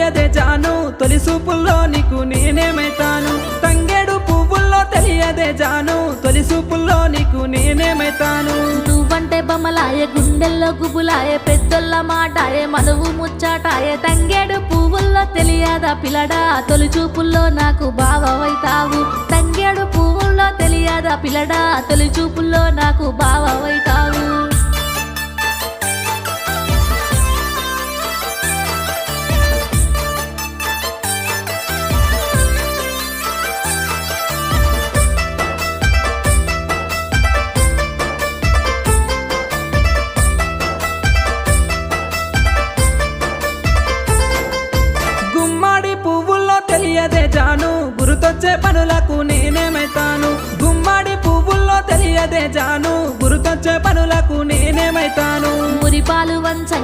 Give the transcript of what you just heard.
తెలియదే జాను తొలి చూపుల్లో నీకు నేనేమైతాను తంగేడు పువ్వుల్లో తెలియదే జాను తొలి చూపుల్లో నీకు నేనేమైతాను నువ్వంటే బొమ్మలాయే గుండెల్లో గుబులాయే పెద్దోళ్ళ మాటాయే మనవు ముచ్చాటాయే తంగేడు పువ్వుల్లో తెలియదా పిల్లడా తొలి చూపుల్లో నాకు బావవైతావు తంగేడు పువ్వుల్లో తెలియదా పిల్లడా తొలి చూపుల్లో నాకు బావవైతావు తెలియదే జాను గురుతొచ్చే పనులకు నేనేమైతాను గుమ్మడి పువ్వుల్లో తెలియదే జాను గురుతొచ్చే పనులకు నేనేమైతాను మురిపాలు వంచంగా